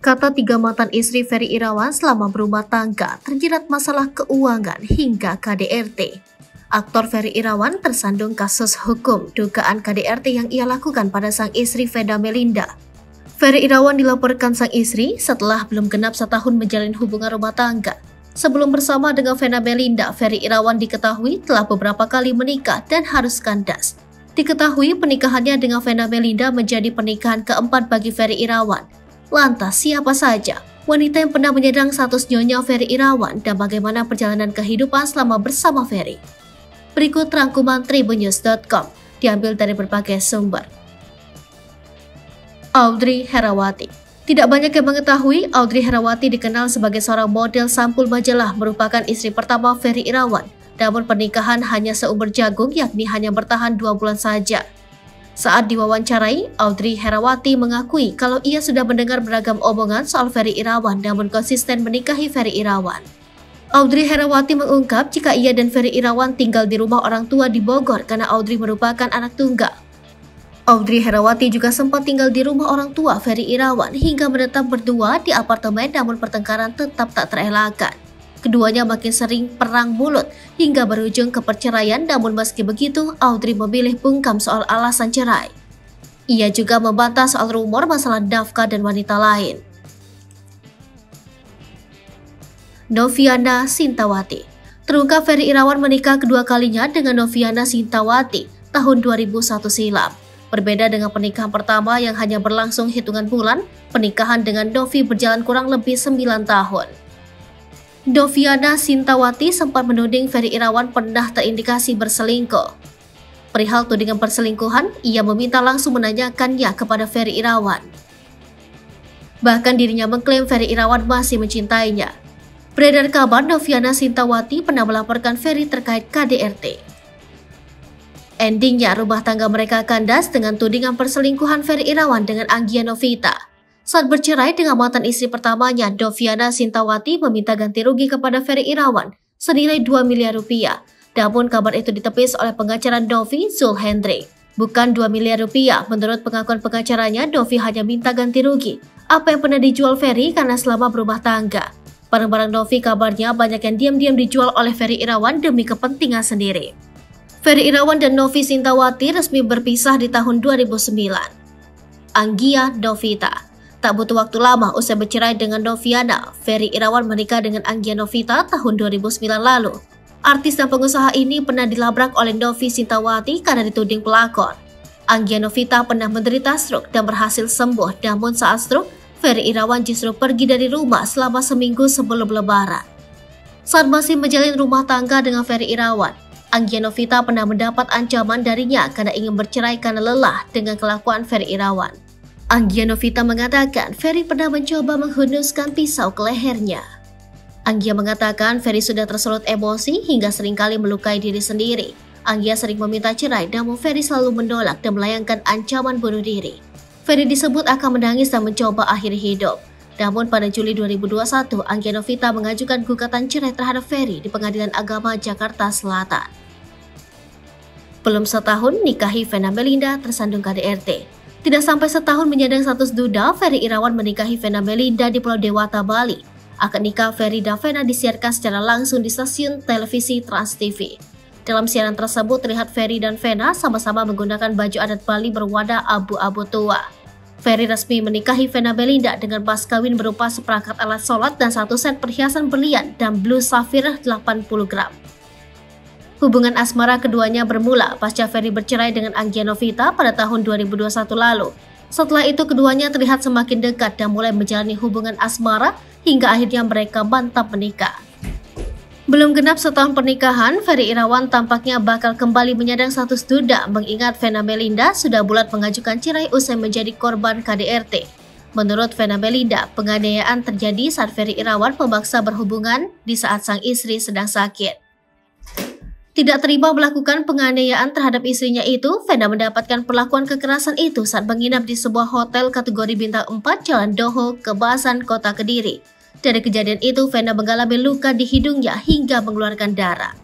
Kata tiga mantan istri Ferry Irawan selama berumah tangga terjerat masalah keuangan hingga KDRT. Aktor Ferry Irawan tersandung kasus hukum dugaan KDRT yang ia lakukan pada sang istri Vena Melinda. Ferry Irawan dilaporkan sang istri setelah belum genap setahun menjalin hubungan rumah tangga. Sebelum bersama dengan Vena Melinda, Ferry Irawan diketahui telah beberapa kali menikah dan harus kandas. Diketahui pernikahannya dengan Vena Melinda menjadi pernikahan keempat bagi Ferry Irawan. Lantas siapa saja wanita yang pernah menyandang status nyonya Ferry Irawan dan bagaimana perjalanan kehidupan selama bersama Ferry? Berikut rangkuman tribunnews.com diambil dari berbagai sumber. Audrey Herawati. Tidak banyak yang mengetahui Audrey Herawati dikenal sebagai seorang model sampul majalah, merupakan istri pertama Ferry Irawan. Namun pernikahan hanya seumur jagung, yakni hanya bertahan 2 bulan saja. Saat diwawancarai, Audrey Herawati mengakui kalau ia sudah mendengar beragam omongan soal Ferry Irawan namun konsisten menikahi Ferry Irawan. Audrey Herawati mengungkap jika ia dan Ferry Irawan tinggal di rumah orang tua di Bogor karena Audrey merupakan anak tunggal. Audrey Herawati juga sempat tinggal di rumah orang tua Ferry Irawan hingga menetap berdua di apartemen, namun pertengkaran tetap tak terelakkan. Keduanya makin sering perang mulut hingga berujung ke perceraian, namun meski begitu Audrey memilih bungkam soal alasan cerai. Ia juga membantah soal rumor masalah nafkah dan wanita lain. Noviana Sintawati. Terungkap Ferry Irawan menikah kedua kalinya dengan Noviana Sintawati tahun 2001 silam. Berbeda dengan pernikahan pertama yang hanya berlangsung hitungan bulan, pernikahan dengan Novi berjalan kurang lebih 9 tahun. Noviana Sintawati sempat menuding Ferry Irawan pernah terindikasi berselingkuh. Perihal tudingan perselingkuhan, ia meminta langsung menanyakannya kepada Ferry Irawan. Bahkan dirinya mengklaim Ferry Irawan masih mencintainya. Beredar kabar Noviana Sintawati pernah melaporkan Ferry terkait KDRT. Endingnya rumah tangga mereka kandas dengan tudingan perselingkuhan Ferry Irawan dengan Anggia Novita. Saat bercerai dengan mantan istri pertamanya, Noviana Sintawati meminta ganti rugi kepada Ferry Irawan senilai 2 miliar rupiah. Namun kabar itu ditepis oleh pengacara Novi, Zul Hendrik. Bukan 2 miliar rupiah, menurut pengakuan pengacaranya, Novi hanya minta ganti rugi apa yang pernah dijual Ferry karena selama berumah tangga. Barang-barang Novi kabarnya banyak yang diam-diam dijual oleh Ferry Irawan demi kepentingan sendiri. Ferry Irawan dan Novi Sintawati resmi berpisah di tahun 2009. Anggia Novita. Tak butuh waktu lama usai bercerai dengan Noviana, Ferry Irawan menikah dengan Anggia Novita tahun 2009 lalu. Artis dan pengusaha ini pernah dilabrak oleh Novi Sintawati karena dituding pelakor. Anggia Novita pernah menderita stroke dan berhasil sembuh, namun saat stroke, Ferry Irawan justru pergi dari rumah selama seminggu sebelum Lebaran. Saat masih menjalin rumah tangga dengan Ferry Irawan, Anggia Novita pernah mendapat ancaman darinya karena ingin bercerai karena lelah dengan kelakuan Ferry Irawan. Anggia Novita mengatakan Ferry pernah mencoba menghunuskan pisau ke lehernya. Anggia mengatakan Ferry sudah tersulut emosi hingga seringkali melukai diri sendiri. Anggia sering meminta cerai, namun Ferry selalu menolak dan melayangkan ancaman bunuh diri. Ferry disebut akan menangis dan mencoba akhiri hidup. Namun pada Juli 2021, Anggia Novita mengajukan gugatan cerai terhadap Ferry di Pengadilan Agama Jakarta Selatan. Belum setahun nikahi Vena Melinda tersandung KDRT. Tidak sampai setahun menyandang status duda, Ferry Irawan menikahi Vena Melinda di Pulau Dewata, Bali. Akad nikah Ferry dan Vena disiarkan secara langsung di stasiun televisi Trans TV. Dalam siaran tersebut terlihat Ferry dan Vena sama-sama menggunakan baju adat Bali berwarna abu-abu tua. Ferry resmi menikahi Vena Melinda dengan mas kawin berupa seperangkat alat sholat dan 1 set perhiasan berlian dan blue safir 80 gram. Hubungan asmara keduanya bermula pasca Ferry bercerai dengan Anggia Novita pada tahun 2021 lalu. Setelah itu keduanya terlihat semakin dekat dan mulai menjalani hubungan asmara hingga akhirnya mereka mantap menikah. Belum genap setahun pernikahan, Ferry Irawan tampaknya bakal kembali menyandang status duda mengingat Vena Melinda sudah bulat mengajukan cerai usai menjadi korban KDRT. Menurut Vena Melinda, penganiayaan terjadi saat Ferry Irawan memaksa berhubungan di saat sang istri sedang sakit. Tidak terima melakukan penganiayaan terhadap istrinya itu, Vena mendapatkan perlakuan kekerasan itu saat menginap di sebuah hotel kategori bintang 4 Jalan Doho, Kebasan, Kota Kediri. Dari kejadian itu, Vena mengalami luka di hidungnya hingga mengeluarkan darah.